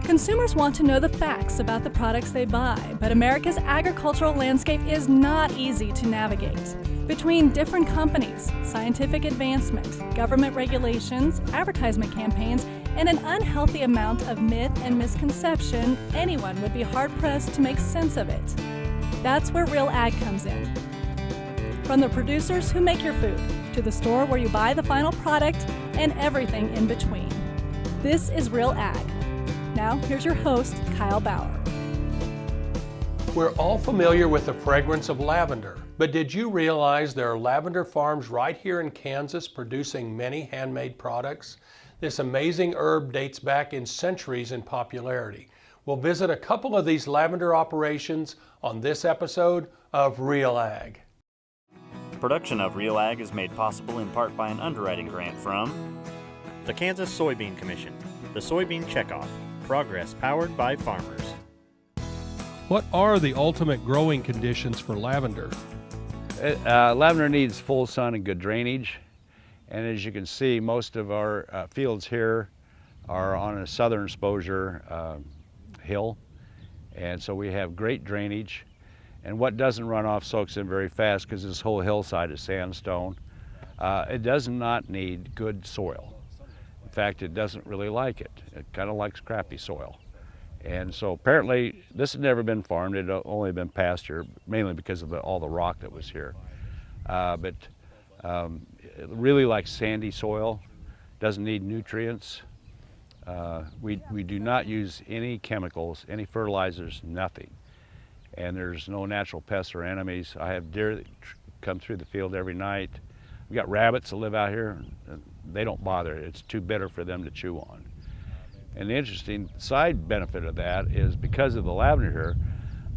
Consumers want to know the facts about the products they buy, but America's agricultural landscape is not easy to navigate. Between different companies, scientific advancement, government regulations, advertisement campaigns, and an unhealthy amount of myth and misconception, anyone would be hard-pressed to make sense of it. That's where Real Ag comes in. From the producers who make your food, to the store where you buy the final product, and everything in between. This is Real Ag. Now, here's your host, Kyle Bauer. We're all familiar with the fragrance of lavender, but did you realize there are lavender farms right here in Kansas producing many handmade products? This amazing herb dates back in centuries in popularity. We'll visit a couple of these lavender operations on this episode of Real Ag. Production of Real Ag is made possible in part by an underwriting grant from the Kansas Soybean Commission, the Soybean Checkoff, progress powered by farmers. What are the ultimate growing conditions for lavender? Lavender needs full sun and good drainage, and as you can see, most of our fields here are on a southern exposure hill, and so we have great drainage, and what doesn't run off soaks in very fast because this whole hillside is sandstone. It does not need good soil. In fact, it doesn't really like it. It kind of likes crappy soil. And so apparently this had never been farmed. It had only been pasture, mainly because of all the rock that was here. But it really likes sandy soil, doesn't need nutrients. We do not use any chemicals, any fertilizers, nothing. And there's no natural pests or enemies. I have deer that come through the field every night. We've got rabbits that live out here. And they don't bother. It's too bitter for them to chew on. And the interesting side benefit of that is because of the lavender here,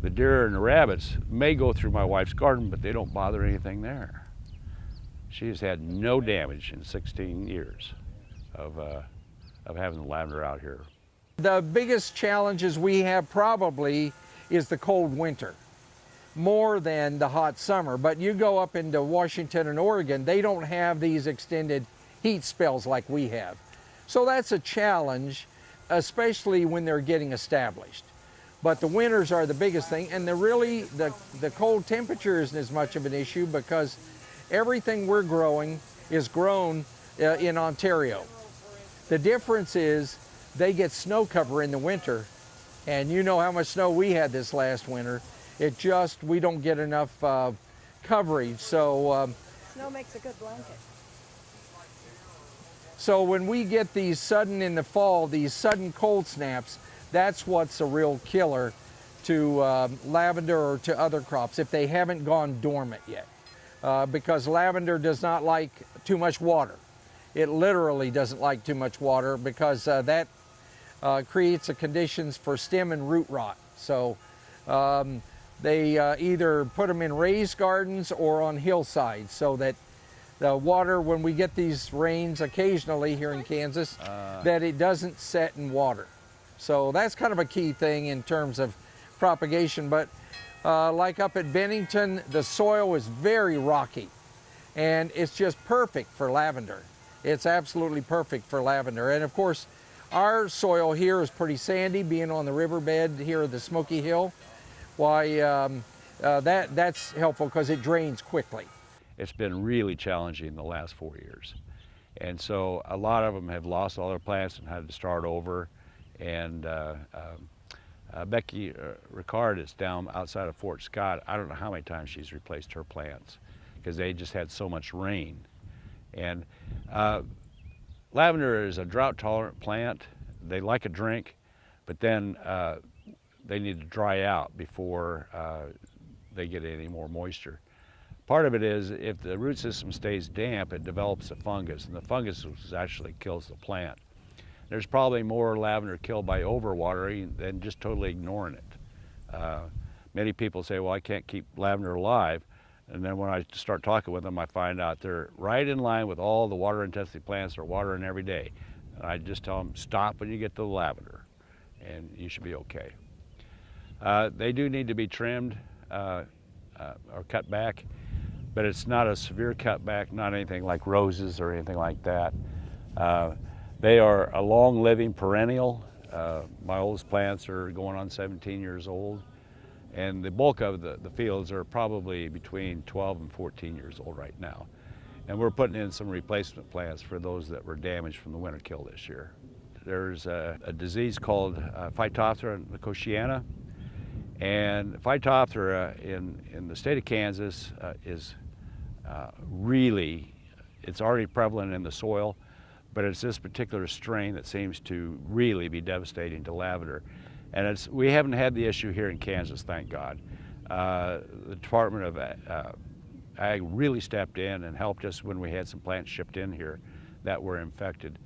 the deer and the rabbits may go through my wife's garden, but they don't bother anything there. She has had no damage in 16 years of having the lavender out here. The biggest challenges we have probably is the cold winter, more than the hot summer. But you go up into Washington and Oregon, they don't have these extended heat spells like we have. So that's a challenge, especially when they're getting established. But the winters are the biggest thing, and the cold temperature isn't as much of an issue because everything we're growing is grown in Ontario. The difference is they get snow cover in the winter, and you know how much snow we had this last winter. We don't get enough coverage, so... Snow makes a good blanket. So when we get these sudden, in the fall, these sudden cold snaps, that's what's a real killer to lavender or to other crops if they haven't gone dormant yet. Because lavender does not like too much water. It literally doesn't like too much water because that creates the conditions for stem and root rot. So they either put them in raised gardens or on hillsides so that the water, when we get these rains occasionally here in Kansas, that it doesn't set in water. So that's kind of a key thing in terms of propagation. But like up at Bennington, the soil is very rocky, and it's just perfect for lavender. It's absolutely perfect for lavender. And of course, our soil here is pretty sandy, being on the riverbed here at the Smoky Hill. Why, that's helpful because it drains quickly. It's been really challenging the last 4 years. And so a lot of them have lost all their plants and had to start over. And Becky Ricard is down outside of Fort Scott. I don't know how many times she's replaced her plants because they just had so much rain. And lavender is a drought-tolerant plant. They like a drink, but then they need to dry out before they get any more moisture. Part of it is if the root system stays damp, it develops a fungus, and the fungus actually kills the plant. There's probably more lavender killed by overwatering than just totally ignoring it. Many people say, well, I can't keep lavender alive. And then when I start talking with them, I find out they're right in line with all the water-intensive plants they're watering every day. And I just tell them, stop when you get to the lavender, and you should be okay. They do need to be trimmed or cut back, but it's not a severe cutback, not anything like roses or anything like that. They are a long-living perennial. My oldest plants are going on 17 years old, and the bulk of the fields are probably between 12 and 14 years old right now. And we're putting in some replacement plants for those that were damaged from the winter kill this year. There's a disease called Phytophthora nicotiana, and Phytophthora in the state of Kansas is really, it's already prevalent in the soil, but it's this particular strain that seems to really be devastating to lavender. And we haven't had the issue here in Kansas, thank God. The Department of Ag really stepped in and helped us when we had some plants shipped in here that were infected.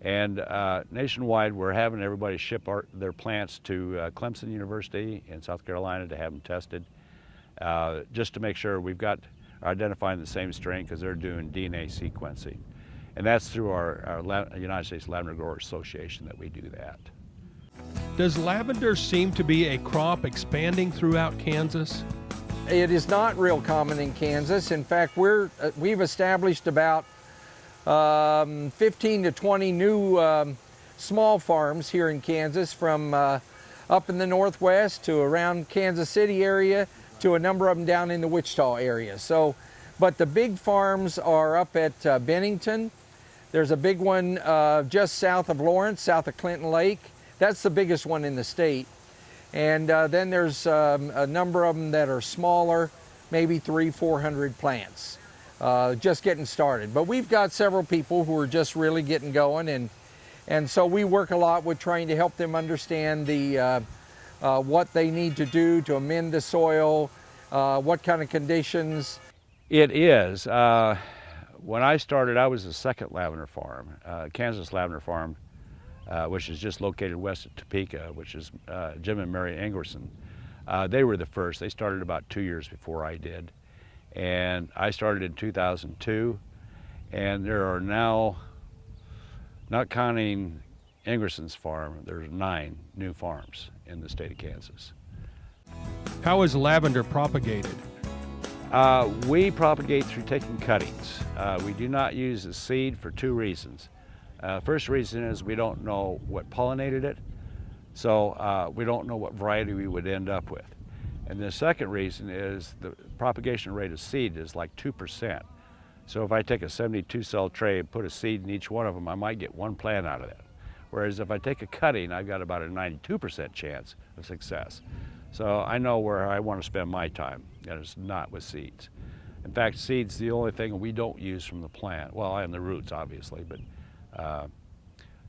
And nationwide, we're having everybody ship their plants to Clemson University in South Carolina to have them tested, just to make sure we've got identifying the same strain, because they're doing DNA sequencing. And that's through our United States Lavender Growers Association that we do that. Does lavender seem to be a crop expanding throughout Kansas? It is not real common in Kansas. In fact, we've established about 15 to 20 new small farms here in Kansas, from up in the northwest to around Kansas City area to a number of them down in the Wichita area. So, but the big farms are up at Bennington. There's a big one just south of Lawrence, south of Clinton Lake. That's the biggest one in the state. And then there's a number of them that are smaller, maybe 300-400 plants, just getting started. But we've got several people who are just really getting going, and so we work a lot with trying to help them understand what they need to do to amend the soil, what kind of conditions. It is. When I started, I was the second lavender farm, Kansas Lavender Farm, which is just located west of Topeka, which is Jim and Mary Ingerson. They were the first. They started about 2 years before I did. And I started in 2002, and there are now, not counting Ingerson's farm, there's 9 new farms in the state of Kansas. How is lavender propagated? We propagate through taking cuttings. We do not use the seed for 2 reasons. First reason is we don't know what pollinated it, so we don't know what variety we would end up with. And the second reason is the propagation rate of seed is like 2%. So if I take a 72 cell tray and put a seed in each one of them, I might get 1 plant out of that. Whereas if I take a cutting, I've got about a 92% chance of success. So I know where I want to spend my time, and it's not with seeds. In fact, seeds the only thing we don't use from the plant. Well, and the roots, obviously, but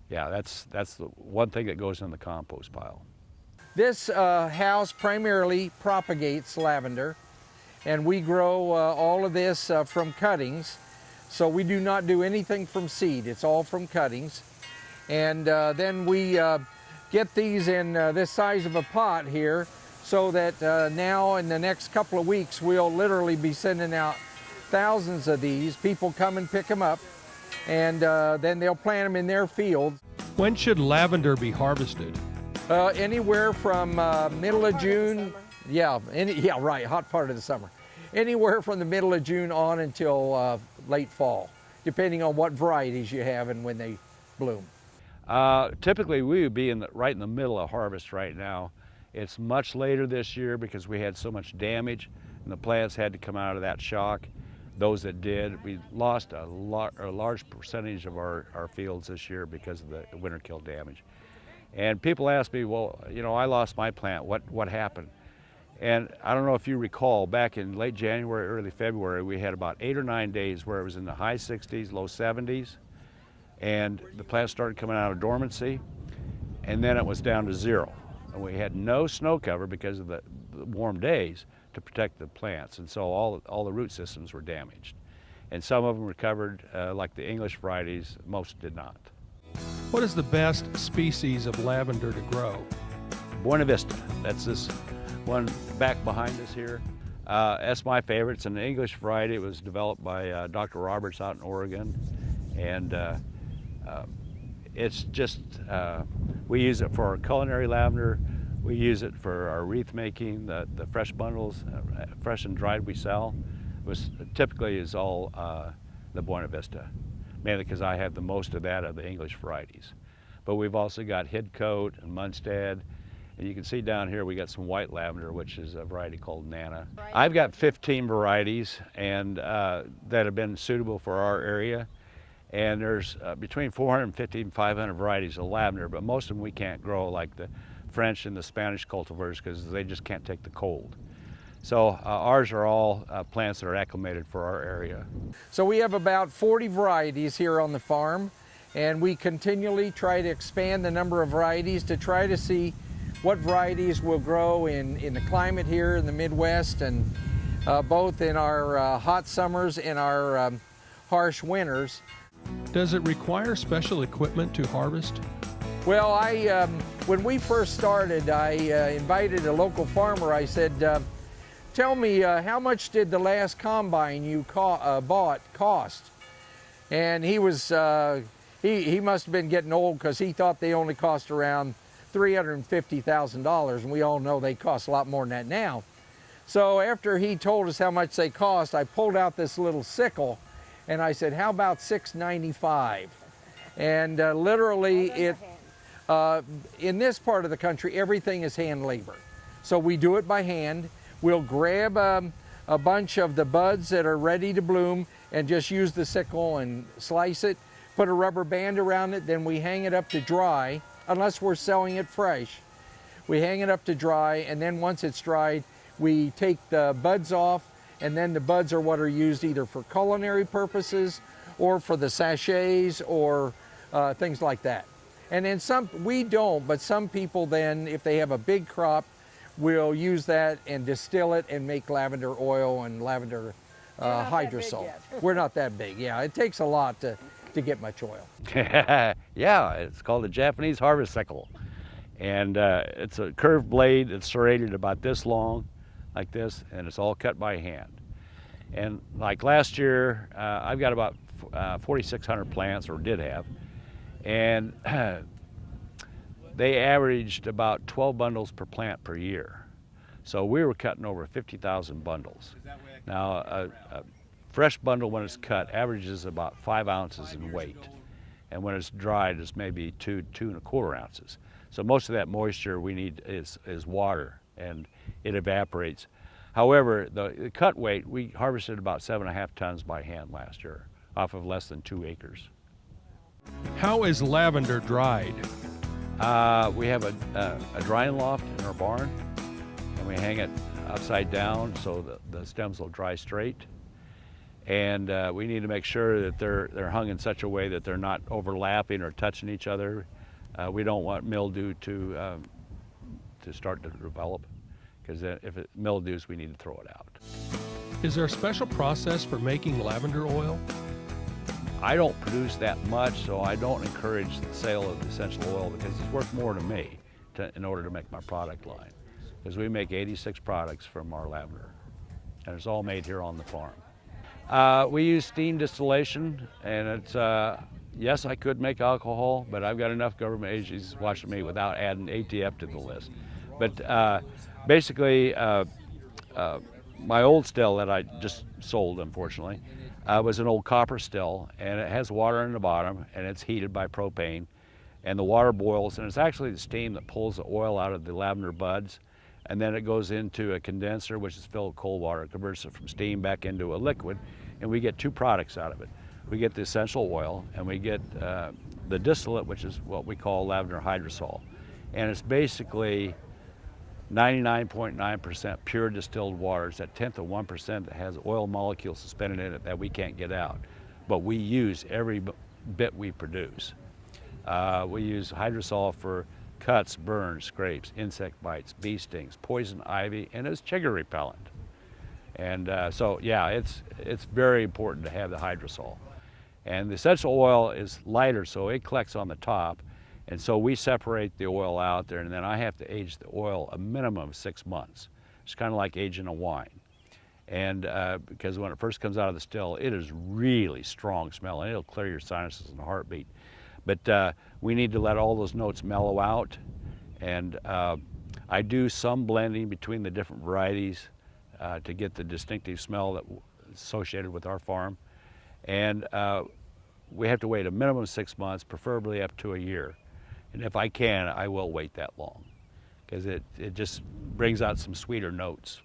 yeah, that's the one thing that goes in the compost pile. This house primarily propagates lavender, and we grow all of this from cuttings. So we do not do anything from seed. It's all from cuttings. And then we get these in this size of a pot here, so that now in the next couple of weeks we'll literally be sending out thousands of these. People come and pick them up, and then they'll plant them in their fields. When should lavender be harvested? Anywhere from middle of June. Yeah, right, hot part of the summer. Anywhere from the middle of June on until late fall, depending on what varieties you have and when they bloom. Typically we would be right in the middle of harvest right now. It's much later this year because we had so much damage and the plants had to come out of that shock. Those that did, we lost a large percentage of our fields this year because of the winter kill damage. And people ask me, well, you know, I lost my plant, what happened? And I don't know if you recall, back in late January, early February, we had about 8 or 9 days where it was in the high 60s, low 70s, and the plants started coming out of dormancy, and then it was down to 0. And we had no snow cover because of the warm days to protect the plants, and so all the root systems were damaged. And some of them recovered, like the English varieties, most did not. What is the best species of lavender to grow? Buena Vista, that's this one back behind us here. That's my favorite. It's an English variety. It was developed by Dr. Roberts out in Oregon, and it's just, we use it for our culinary lavender. We use it for our wreath making, the fresh bundles, fresh and dried we sell. Typically is all the Buena Vista, mainly because I have the most of that of the English varieties. but we've also got Hidcote and Munstead. And you can see down here we got some white lavender, which is a variety called Nana. I've got 15 varieties and that have been suitable for our area. And there's between 450 and 500 varieties of lavender, but most of them we can't grow, like the French and the Spanish cultivars, because they just can't take the cold. So ours are all plants that are acclimated for our area. So we have about 40 varieties here on the farm, and we continually try to expand the number of varieties to try to see what varieties will grow in the climate here in the Midwest, and both in our hot summers and our harsh winters. Does it require special equipment to harvest? Well, when we first started, I invited a local farmer. I said, tell me, how much did the last combine you bought cost? And he was, he must have been getting old, because he thought they only cost around $350,000, and we all know they cost a lot more than that now. So after he told us how much they cost, I pulled out this little sickle, and I said, how about $695? And literally, in this part of the country, everything is hand labor. So we do it by hand. We'll grab a bunch of the buds that are ready to bloom and just use the sickle and slice it, put a rubber band around it, then we hang it up to dry, unless we're selling it fresh. We hang it up to dry, and then once it's dried, we take the buds off, and then the buds are what are used either for culinary purposes or for the sachets or things like that. And then we don't, but some people then, if they have a big crop, will use that and distill it and make lavender oil and lavender hydrosol. We're not that big, yeah. It takes a lot to get much oil. Yeah, it's called the Japanese harvest sickle. And it's a curved blade that's serrated about this long, like this, and it's all cut by hand. And like last year, I've got about 4,600 plants, or did have, and they averaged about 12 bundles per plant per year. So we were cutting over 50,000 bundles. Now, a fresh bundle, when it's cut, averages about 5 ounces in weight. And when it's dried, it's maybe 2.25 ounces. So most of that moisture we need is water, and it evaporates. However, the cut weight, we harvested about 7.5 tons by hand last year, off of less than 2 acres. How is lavender dried? We have a drying loft in our barn, and we hang it upside down so that the stems will dry straight. And we need to make sure that they're hung in such a way that they're not overlapping or touching each other. We don't want mildew to start to develop, because if it mildews, we need to throw it out. Is there a special process for making lavender oil? I don't produce that much, so I don't encourage the sale of essential oil, because it's worth more to me in order to make my product line. Because we make 86 products from our lavender, and it's all made here on the farm. We use steam distillation, and it's, yes, I could make alcohol, but I've got enough government agencies watching me without adding ATF to the list. But basically, my old still that I just sold, unfortunately, was an old copper still, and it has water in the bottom, and it's heated by propane, and the water boils, and it's actually the steam that pulls the oil out of the lavender buds, and then it goes into a condenser, which is filled with cold water. It converts it from steam back into a liquid, and we get 2 products out of it. We get the essential oil, and we get the distillate, which is what we call lavender hydrosol. And it's basically 99.9% pure distilled water. It's that 1/10 of 1% that has oil molecules suspended in it that we can't get out. But we use every bit we produce. We use hydrosol for cuts, burns, scrapes, insect bites, bee stings, poison ivy, and it's chigger repellent. And so, yeah, it's very important to have the hydrosol. And the essential oil is lighter, so it collects on the top. And so we separate the oil out there, and then I have to age the oil a minimum of 6 months. It's kind of like aging a wine. And because when it first comes out of the still, it is really strong smell, and it'll clear your sinuses in a heartbeat. But we need to let all those notes mellow out. And I do some blending between the different varieties to get the distinctive smell that's associated with our farm. And we have to wait a minimum of 6 months, preferably up to a year. And if I can, I will wait that long because it just brings out some sweeter notes.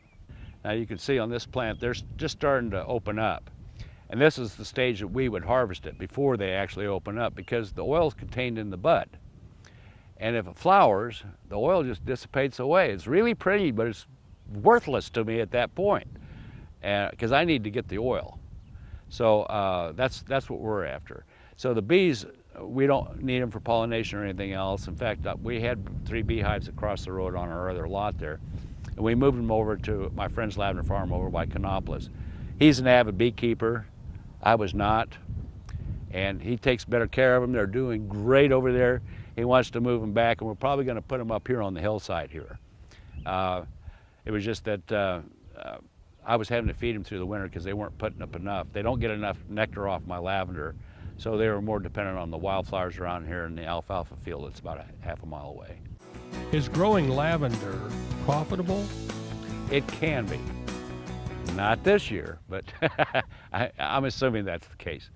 Now you can see on this plant, they're just starting to open up. And this is the stage that we would harvest it before they actually open up because the oil is contained in the bud. And if it flowers, the oil just dissipates away. It's really pretty, but it's worthless to me at that point because I need to get the oil. So that's what we're after. So the bees, we don't need them for pollination or anything else. In fact, we had 3 beehives across the road on our other lot there. And we moved them over to my friend's lavender farm over by Canopolis. He's an avid beekeeper. I was not. And he takes better care of them. They're doing great over there. He wants to move them back, and we're probably going to put them up here on the hillside here. It was just that I was having to feed them through the winter because they weren't putting up enough. They don't get enough nectar off my lavender, so they were more dependent on the wildflowers around here in the alfalfa field that's about a half a mile away. Is growing lavender profitable? It can be. Not this year, but I'm assuming that's the case.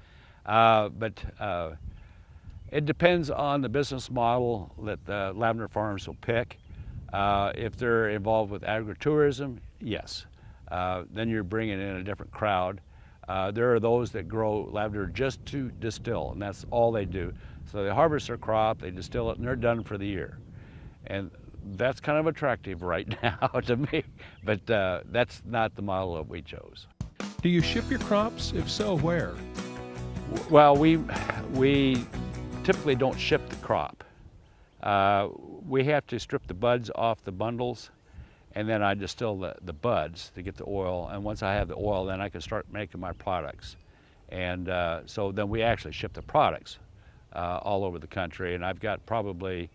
It depends on the business model that the lavender farms will pick. If they're involved with agritourism, yes. Then you're bringing in a different crowd. There are those that grow lavender just to distill, and that's all they do. So they harvest their crop, they distill it, and they're done for the year. And that's kind of attractive right now to me, but that's not the model that we chose. Do you ship your crops? If so, where? Well, we typically don't ship the crop. We have to strip the buds off the bundles, and then I distill the buds to get the oil. And once I have the oil, then I can start making my products. And so then we actually ship the products all over the country. And I've got probably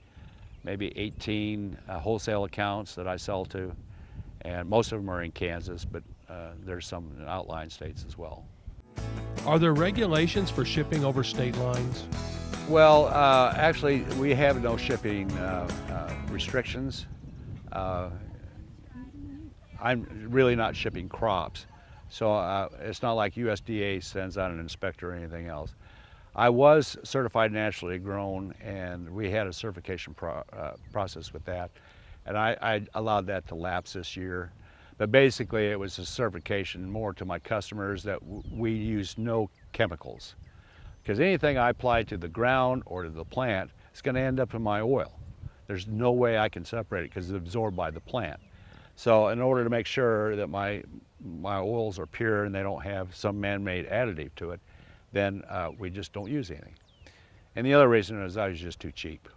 maybe 18 wholesale accounts that I sell to. And most of them are in Kansas, but there's some in outlying states as well. Are there regulations for shipping over state lines? Well, actually, we have no shipping restrictions. I'm really not shipping crops, so it's not like USDA sends out an inspector or anything else. I was certified naturally grown, and we had a certification process with that, and I allowed that to lapse this year. But basically, it was a certification more to my customers that we use no chemicals. Because anything I apply to the ground or to the plant is going to end up in my oil. There's no way I can separate it because it's absorbed by the plant. So in order to make sure that my oils are pure and they don't have some man-made additive to it, then we just don't use anything. And the other reason is I was just too cheap.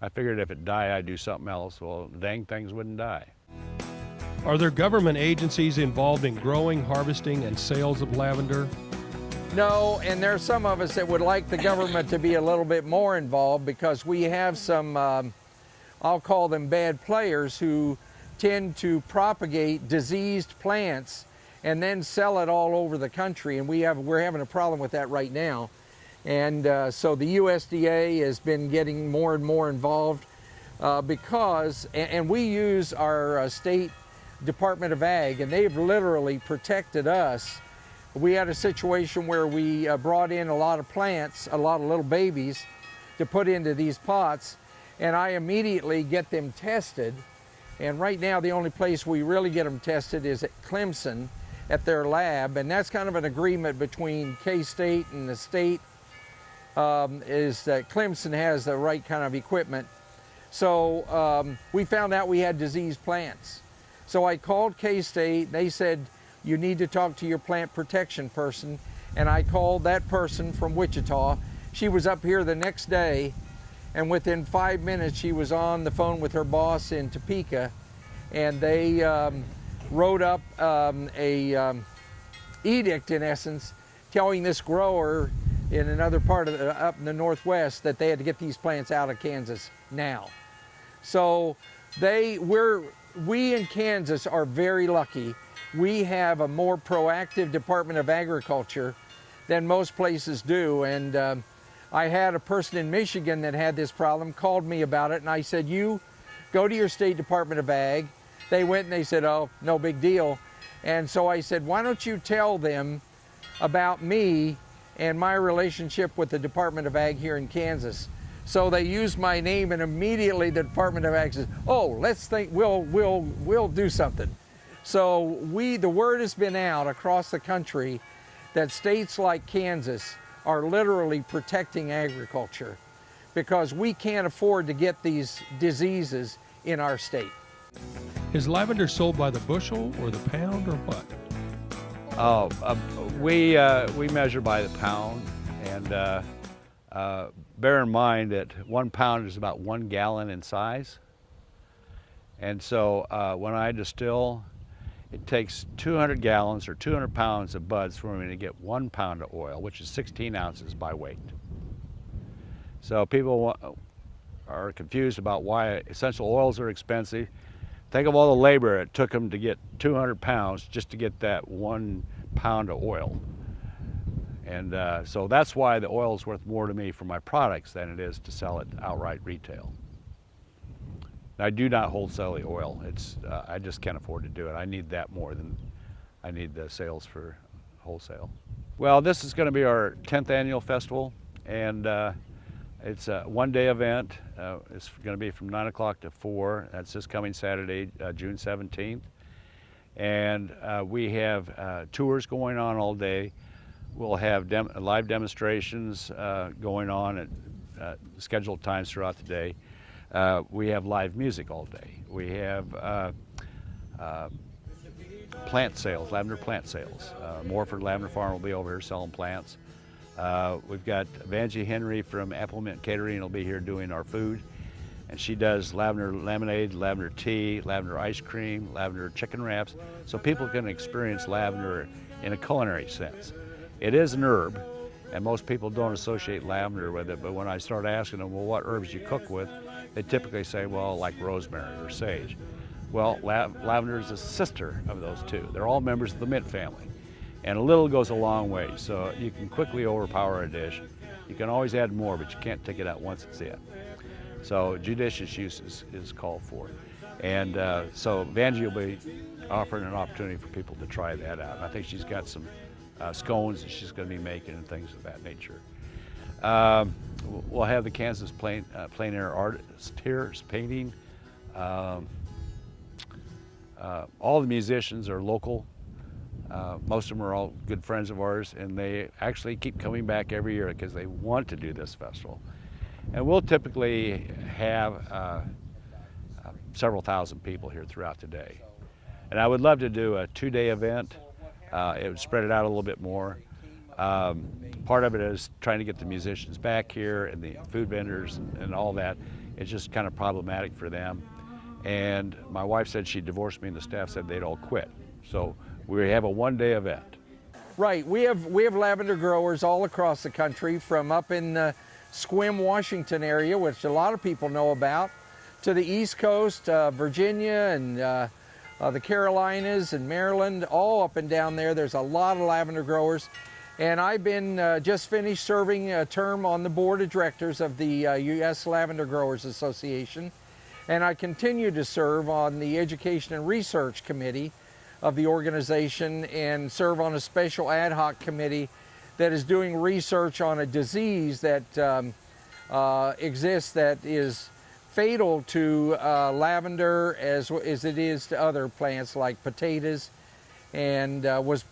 I figured if it died, I'd do something else. Well, dang things wouldn't die. Are there government agencies involved in growing, harvesting, and sales of lavender? No, and there's some of us that would like the government to be a little bit more involved because we have some, I'll call them bad players, who tend to propagate diseased plants and then sell it all over the country, and we're having a problem with that right now. And so the USDA has been getting more and more involved because, and we use our state Department of Ag, and they've literally protected us. We had a situation where we brought in a lot of plants, a lot of little babies, to put into these pots, and I immediately get them tested. And right now, the only place we really get them tested is at Clemson, at their lab, and that's kind of an agreement between K-State and the state, is that Clemson has the right kind of equipment. So we found out we had diseased plants. So I called K-State, they said, you need to talk to your plant protection person, and I called that person from Wichita. She was up here the next day, and within 5 minutes she was on the phone with her boss in Topeka, and they wrote up a edict, in essence, telling this grower in another part of up in the Northwest that they had to get these plants out of Kansas now. So we in Kansas are very lucky. We have a more proactive Department of Agriculture than most places do, and I had a person in Michigan that had this problem, called me about it, and I said, you go to your state Department of Ag. They went and they said, oh, no big deal. And so I said, why don't you tell them about me and my relationship with the Department of Ag here in Kansas? So they used my name, and immediately the Department of Ag says, "Oh, let's think. We'll do something." So the word has been out across the country that states like Kansas are literally protecting agriculture because we can't afford to get these diseases in our state. Is lavender sold by the bushel or the pound or what? Oh, we measure by the pound, and bear in mind that 1 pound is about 1 gallon in size. And so when I distill, it takes 200 gallons or 200 pounds of buds for me to get 1 pound of oil, which is 16 ounces by weight. So people are confused about why essential oils are expensive. Think of all the labor it took them to get 200 pounds just to get that 1 pound of oil. And so that's why the oil is worth more to me for my products than it is to sell it outright retail. I do not wholesale the oil. I just can't afford to do it. I need that more than I need the sales for wholesale. Well, this is going to be our 10th annual festival, and it's a one-day event. It's going to be from 9 o'clock to 4. That's this coming Saturday, June 17th. And we have tours going on all day. We'll have live demonstrations going on at scheduled times throughout the day. We have live music all day. We have plant sales, lavender plant sales. Morford Lavender Farm will be over here selling plants. We've got Vanjie Henry from Apple Mint Catering will be here doing our food. And she does lavender lemonade, lavender tea, lavender ice cream, lavender chicken wraps. So people can experience lavender in a culinary sense. It is an herb, and most people don't associate lavender with it, but when I start asking them, well, what herbs you cook with, they typically say, well, like rosemary or sage. Well, lavender is a sister of those two. They're all members of the mint family, and a little goes a long way, so you can quickly overpower a dish. You can always add more, but you can't take it out once it's in. So judicious use is called for. And so Vanjie will be offering an opportunity for people to try that out. I think she's got some scones that she's going to be making and things of that nature. We'll have the Kansas plein air artist here painting. All the musicians are local. Most of them are all good friends of ours, and they actually keep coming back every year because they want to do this festival. And we'll typically have several thousand people here throughout the day. And I would love to do a 2-day event. It would spread it out a little bit more. Part of it is trying to get the musicians back here and the food vendors and all that. It's just kind of problematic for them. And my wife said she'd divorce me, and the staff said they'd all quit. So we have a 1-day event. Right, we have lavender growers all across the country, from up in the Sequim, Washington area, which a lot of people know about, to the East Coast, Virginia and the Carolinas and Maryland, all up and down there. There's a lot of lavender growers. And I've been just finished serving a term on the board of directors of the U.S. Lavender Growers Association. And I continue to serve on the Education and Research Committee of the organization and serve on a special ad hoc committee that is doing research on a disease that exists that is fatal to lavender as it is to other plants like potatoes, and was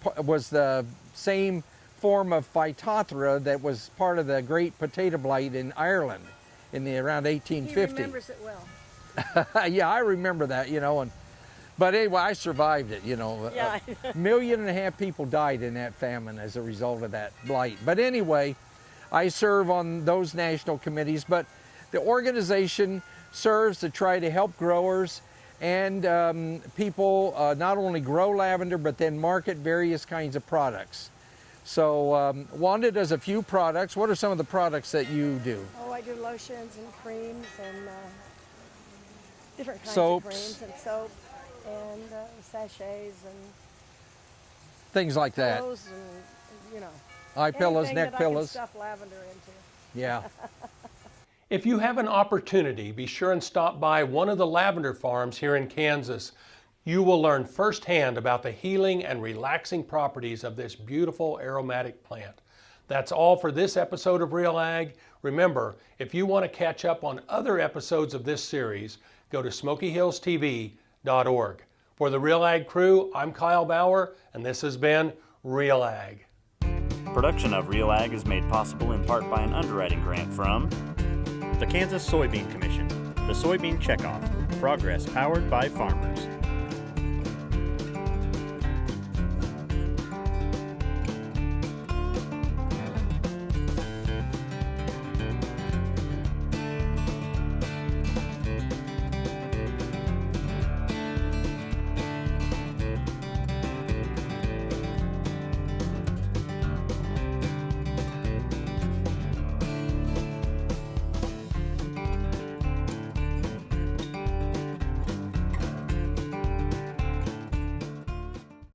the same form of Phytophthora that was part of the Great Potato Blight in Ireland in around 1850. He remembers it well. Yeah, I remember that, you know. But anyway, I survived it, you know. Yeah. 1.5 million people died in that famine as a result of that blight. But anyway, I serve on those national committees, but the organization serves to try to help growers and people not only grow lavender, but then market various kinds of products. So Wanda does a few products. What are some of the products that you do? Oh, I do lotions and creams and different kinds Soaps. of creams and soap and sachets and Things like that. pillows and, you know, Eye pillows, anything neck that I can pillows. stuff lavender into. Yeah. If you have an opportunity, be sure and stop by one of the lavender farms here in Kansas. You will learn firsthand about the healing and relaxing properties of this beautiful aromatic plant. That's all for this episode of Real Ag. Remember, if you want to catch up on other episodes of this series, go to SmokyHillsTV.org. For the Real Ag crew, I'm Kyle Bauer, and this has been Real Ag. Production of Real Ag is made possible in part by an underwriting grant from the Kansas Soybean Commission, the Soybean Checkoff, progress powered by farmers.